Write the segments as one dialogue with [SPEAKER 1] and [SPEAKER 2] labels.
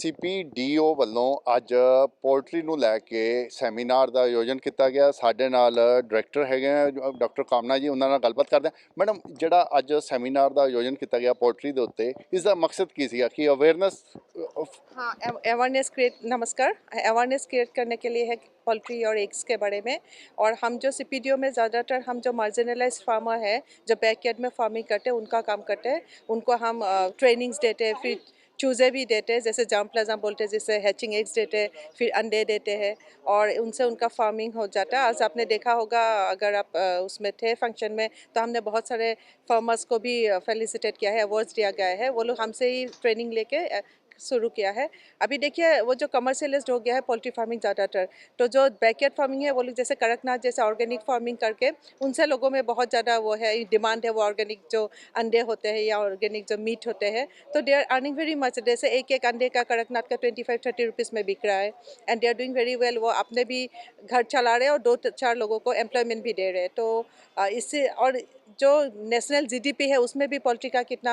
[SPEAKER 1] ਸੀਪੀਡੀਓ ਵੱਲੋਂ ਅੱਜ ਪੋਲਟਰੀ ਨੂੰ ਲੈ ਕੇ ਸੈਮੀਨਾਰ ਦਾ ਆਯੋਜਨ ਕੀਤਾ ਗਿਆ। ਸਾਡੇ ਨਾਲ ਡਾਇਰੈਕਟਰ ਹੈਗੇ ਆ ਡਾਕਟਰ ਕਾਮਨਾ ਜੀ, ਉਹਨਾਂ ਨਾਲ ਗੱਲਬਾਤ ਕਰਦੇ ਹਾਂ। ਮੈਡਮ, ਜਿਹੜਾ ਅੱਜ ਸੈਮੀਨਾਰ ਦਾ ਆਯੋਜਨ ਕੀਤਾ ਗਿਆ ਪੋਲਟਰੀ ਦੇ ਉੱਤੇ, ਇਸ ਦਾ ਮਕਸਦ ਕੀ ਸੀਗਾ कि अवेयरनेस?
[SPEAKER 2] हाँ, अवेयरनेस क्रिएट नमस्कार। अवेयरनेस क्रिएट करने के लिए है पोल्ट्री और एग्स के बारे में। और हम जो सीपीडीओ में ज़्यादातर हम जो मार्जिनलाइज्ड फार्मर है, जो बैकयार्ड में फार्मिंग करते हैं, उनका काम करते हैं। उनको हम ट्रेनिंग्स देते हैं, फिर चूज़े भी देते हैं, जैसे जाम प्लाजा बोलते हैं, जिससे हैचिंग एग्स देते हैं, फिर अंडे देते हैं और उनसे उनका फार्मिंग हो जाता है। आज आपने देखा होगा, अगर आप उसमें थे फंक्शन में, तो हमने बहुत सारे फार्मर्स को भी फेलिसिटेट किया है, अवार्ड्स दिया गया है। वो लोग हमसे ही ट्रेनिंग लेके शुरू किया है। अभी देखिए, वो जो कमर्शियलाइज्ड हो गया है पोल्ट्री फार्मिंग ज़्यादातर, तो जो बैकयार्ड फार्मिंग है वो लोग जैसे कड़कनाथ जैसे ऑर्गेनिक फार्मिंग करके, उनसे लोगों में बहुत ज़्यादा वो है डिमांड है, वो ऑर्गेनिक जो अंडे होते हैं या ऑर्गेनिक जो मीट होते हैं, तो they are earning very much. जैसे एक एक अंडे का कड़कनाथ का 25-30 रुपीज़ में बिक रहा है, and they are doing very well. वो अपने भी घर चला रहे हैं और 2-4 लोगों को एम्प्लॉयमेंट भी दे रहे हैं। तो इससे, और जो नेशनल जीडीपी है उसमें भी पोल्ट्री का कितना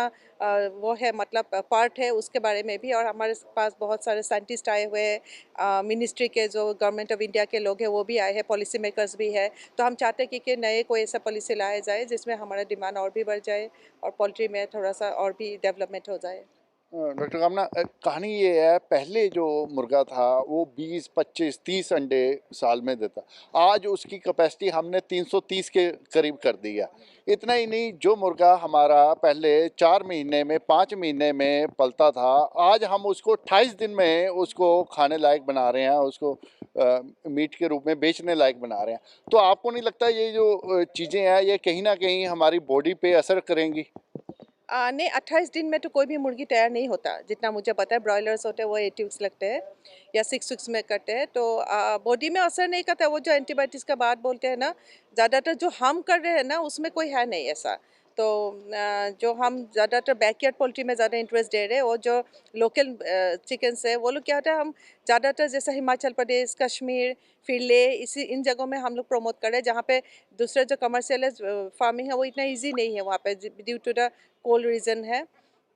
[SPEAKER 2] वो है, मतलब पार्ट है, उसके बारे में भी। और हमारे पास बहुत सारे साइंटिस्ट आए हुए हैं, मिनिस्ट्री के जो गवर्नमेंट ऑफ इंडिया के लोग हैं वो भी आए हैं, पॉलिसी मेकर्स भी है। तो हम चाहते हैं कि नए कोई ऐसा पॉलिसी लाया जाए जिसमें हमारा डिमांड और भी बढ़ जाए और पोल्ट्री में थोड़ा सा और भी डेवलपमेंट हो जाए।
[SPEAKER 1] डॉक्टर कामना, कहानी ये है, पहले जो मुर्गा था वो 20, 25, 30 अंडे साल में देता। आज उसकी कैपेसिटी हमने 330 के करीब कर दी है। इतना ही नहीं, जो मुर्गा हमारा पहले 4 महीने में 5 महीने में पलता था, आज हम उसको 28 दिन में उसको खाने लायक बना रहे हैं, उसको मीट के रूप में बेचने लायक बना रहे हैं। तो आपको नहीं लगता ये जो चीज़ें हैं ये कहीं ना कहीं हमारी बॉडी पे असर करेंगी?
[SPEAKER 2] नहीं, 28 दिन में तो कोई भी मुर्गी तैयार नहीं होता, जितना मुझे पता है। ब्रॉयलर्स होते हैं वो 8 वीक्स लगते हैं या 6 वीक्स में करते हैं, तो बॉडी में असर नहीं करता। वो जो एंटीबायोटिक्स का बात बोलते हैं ना, ज़्यादातर जो हम कर रहे हैं ना उसमें कोई है नहीं ऐसा। तो जो हम ज़्यादातर बैकयार्ड पोल्ट्री में ज़्यादा इंटरेस्ट दे रहे हैं, और जो लोकल चिकन्स है वो लोग क्या होता है, हम ज़्यादातर जैसे हिमाचल प्रदेश, कश्मीर, फिर ले, इसी इन जगहों में हम लोग प्रमोट कर रहे हैं, जहाँ पे दूसरे जो कमर्शियल फार्मिंग है वो इतना ईजी नहीं है वहाँ पे, due to the cold region है।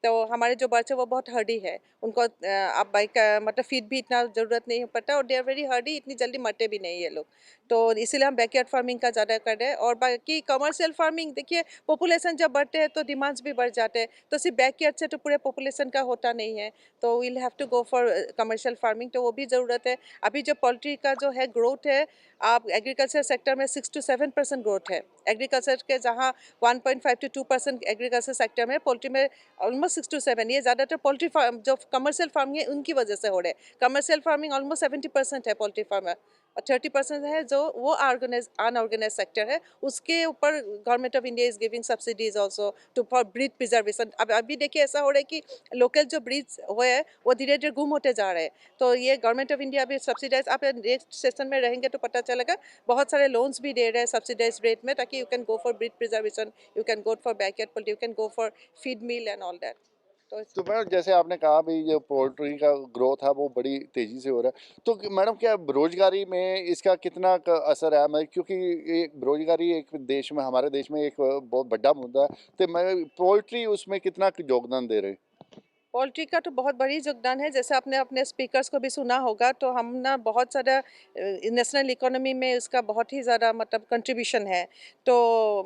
[SPEAKER 2] तो हमारे जो बच्चे वो बहुत हर्डी है, उनको आप बाइक मतलब फीड भी इतना ज़रूरत नहीं पड़ता, और दे आर वेरी हर्डी, इतनी जल्दी मरते भी नहीं ये लोग। तो इसीलिए हम बैकयार्ड फार्मिंग का ज़्यादा कर रहे हैं। और बाकी कमर्शियल फार्मिंग, देखिए पॉपुलेशन जब बढ़ते हैं तो डिमांड्स भी बढ़ जाते हैं, तो सिर्फ बैकयार्ड से तो पूरे पॉपुलेशन का होता नहीं है। तो we'll have to go for commercial farming, तो वो भी ज़रूरत है। अभी जो पोल्ट्री का जो है ग्रोथ है, आप एग्रीकल्चर सेक्टर में 6 to 7% ग्रोथ है। एग्रीकल्चर के जहाँ 1.5 to 2% एग्रीकल्चर सेक्टर में, पोल्ट्री में ऑलमोस्ट 6 to 7। ये ज़्यादातर पोल्ट्री फार्म जो कमर्शियल फार्मिंग है उनकी वजह से हो रहे हैं। कमर्शियल फार्मिंग ऑलमोस्ट 70% है पोल्ट्री फार्मर, और 30% है जो वो अनऑर्गेनाइज सेक्टर है। उसके ऊपर government of India is giving subsidies also to for breed preservation. अब अभी देखिए ऐसा हो रहा है कि लोकल जो ब्रीड्स हुए हैं वो धीरे धीरे गुम होते जा रहे हैं। तो ये गवर्नमेंट ऑफ इंडिया अभी सब्सिडाइज, आप नेक्स्ट सेशन में रहेंगे तो पता चलेगा, बहुत सारे लोन्स भी दे रहे हैं सब्सिडाइज रेट में, ताकि you can go for breed preservation, you can go for backyard poultry, you can go for feed meal and all that.
[SPEAKER 1] तो मैडम, जैसे आपने कहा भाई जो पोल्ट्री का ग्रोथ है वो बड़ी तेज़ी से हो रहा है, तो मैडम क्या बेरोजगारी में इसका कितना असर है? मैं, क्योंकि ये बेरोजगारी एक देश में, हमारे देश में एक बहुत बड़ा मुद्दा है, तो मैं पोल्ट्री उसमें कितना योगदान दे रहे?
[SPEAKER 2] पोल्ट्री का तो बहुत बड़ी योगदान है। जैसे आपने अपने स्पीकर्स को भी सुना होगा, तो हम ना बहुत ज़्यादा नेशनल इकोनॉमी में इसका बहुत ही ज़्यादा मतलब कंट्रीब्यूशन है। तो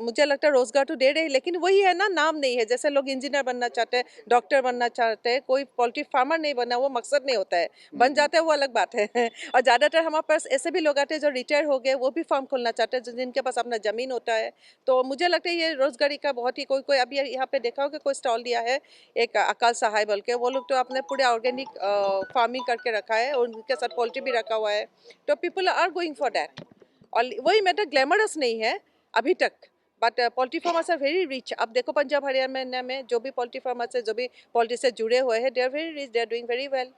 [SPEAKER 2] मुझे लगता है रोज़गार तो दे रहे हैं, लेकिन वही है ना, नाम नहीं है। जैसे लोग इंजीनियर बनना चाहते हैं, डॉक्टर बनना चाहते हैं, कोई पोल्ट्री फार्मर नहीं बनना, वो मकसद नहीं होता है। बन जाता है वो अलग बात है और ज़्यादातर हमारे पास ऐसे भी लोग आते हैं जो रिटायर हो गए, वो भी फार्म खोलना चाहते हैं, जिनके पास अपना ज़मीन होता है। तो मुझे लगता है ये रोज़गारी का बहुत ही, कोई कोई अभी यहाँ पे देखा होगा, कोई स्टॉल दिया है एक अकाल सहाय बोल के, वो लोग तो अपने पूरे ऑर्गेनिक फार्मिंग करके रखा है, और उनके साथ पोल्ट्री भी रखा हुआ है। तो people are going for that. और वही मैटर ग्लैमरस नहीं है अभी तक, but poultry farmers are very rich. अब देखो पंजाब हरियाणा में जो भी पोल्ट्री फार्मर्स है, जो भी पोल्ट्री से जुड़े हुए हैं, they are very rich, they are doing very well.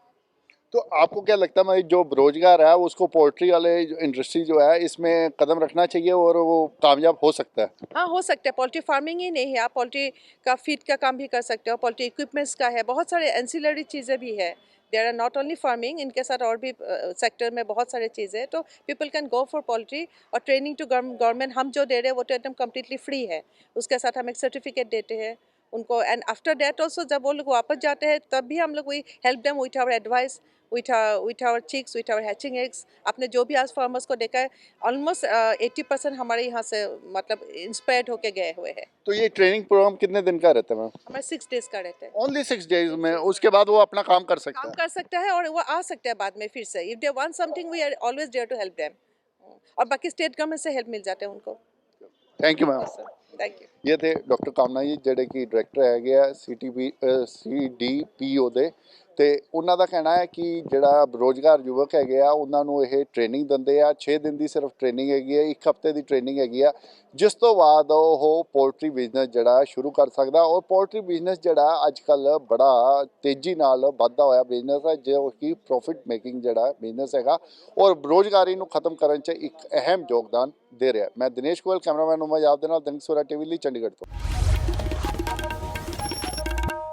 [SPEAKER 1] तो आपको क्या लगता है, मैं जो बेरोजगार है उसको पोल्ट्री वाले इंडस्ट्री जो है इसमें कदम रखना चाहिए और वो कामयाब हो सकता है?
[SPEAKER 2] हाँ, हो सकता है। पोल्ट्री फार्मिंग ही नहीं है, आप पोल्ट्री का फीड का काम भी कर सकते हो, पोल्ट्री इक्विपमेंट्स का है, बहुत सारे एंसिलरी चीज़ें भी है। There are not only farming, इनके साथ और भी सेक्टर में बहुत सारे चीज़ें हैं। तो people can go for poultry. और ट्रेनिंग टू गवर्नमेंट हम जो दे रहे हैं वो तो एकदम कम्प्लीटली फ्री है। उसके साथ हम एक सर्टिफिकेट देते हैं, उनको, एंड आफ्टर दैट ऑल्सो जब वो लोग वापस जाते हैं तब भी हम लोग we help them with our advice, with our chicks, with our hatching eggs. आपने जो भी आज फार्मर्स को देखा है, ऑलमोस्ट 80% हमारे यहाँ से मतलब इंस्पायर्ड होके गए हुए हैं।
[SPEAKER 1] तो ये ट्रेनिंग प्रोग्राम कितने दिन का रहता है मैम?
[SPEAKER 2] हमारे 6 days का रहता है।
[SPEAKER 1] ओनली 6 डेज में, उसके बाद वो अपना काम कर सकता
[SPEAKER 2] काम
[SPEAKER 1] है?
[SPEAKER 2] कर सकता है और वो आ सकते हैं बाद में फिर से। If they want something we are always there to help them. और बाकी स्टेट गवर्नमेंट से हेल्प मिल जाते हैं उनको।
[SPEAKER 1] Thank you ma'am.
[SPEAKER 2] Thank you.
[SPEAKER 1] ये थे ਡਾਕਟਰ ਕਾਮਨਾ ਜੀ, ਜਿਹੜੇ ਕਿ ਡਾਇਰੈਕਟਰ ਹੈਗੇ ਆ CDPO ਦੇ। ਤੇ ਉਹਨਾਂ ਦਾ ਕਹਿਣਾ ਹੈ ਕਿ ਜਿਹੜਾ ਬੇਰੁਜ਼ਗਾਰ ਯੁਵਕ ਹੈਗੇ ਆ ਉਹਨਾਂ ਨੂੰ ਇਹ ਟ੍ਰੇਨਿੰਗ ਦਿੰਦੇ ਆ। 6 ਦਿਨ ਦੀ ਸਿਰਫ ਟ੍ਰੇਨਿੰਗ ਹੈਗੀ ਹੈ, 1 ਹਫ਼ਤੇ ਦੀ ਟ੍ਰੇਨਿੰਗ ਹੈਗੀ ਆ, ਜਿਸ ਤੋਂ ਬਾਅਦ ਉਹ ਪੋਲਟਰੀ ਬਿਜ਼ਨਸ ਜਿਹੜਾ ਸ਼ੁਰੂ ਕਰ ਸਕਦਾ। ਔਰ ਪੋਲਟਰੀ ਬਿਜ਼ਨਸ ਜਿਹੜਾ ਅੱਜ ਕੱਲ੍ਹ ਬੜਾ ਤੇਜ਼ੀ ਨਾਲ ਵੱਧਦਾ ਹੋਇਆ ਬਿਜ਼ਨਸ ਹੈ, ਜੋ ਕਿ ਪ੍ਰੋਫਿਟ ਮੇਕਿੰਗ ਜਿਹੜਾ ਬਿਜ਼ਨਸ ਹੈਗਾ ਔਰ ਬੇਰੁਜ਼ਗਾਰੀ ਨੂੰ ਖਤਮ ਕਰਨ 'ਚ ਇੱਕ ਅਹਿਮ ਯੋਗਦਾਨ ਦੇ ਰਿਹਾ। ਮੈਂ ਦਿਨੇਸ਼ ਗੋਇਲ, ਕੈਮਰਾਮੈਨ ਉਮਾ ਯਾਦ ਦੇ ਨਾਲ ਦੈਨਿਕ ਸਵੇਰਾ TV ਲਈ ਚੰਡੀਗੜ੍ਹ ਤੋਂ।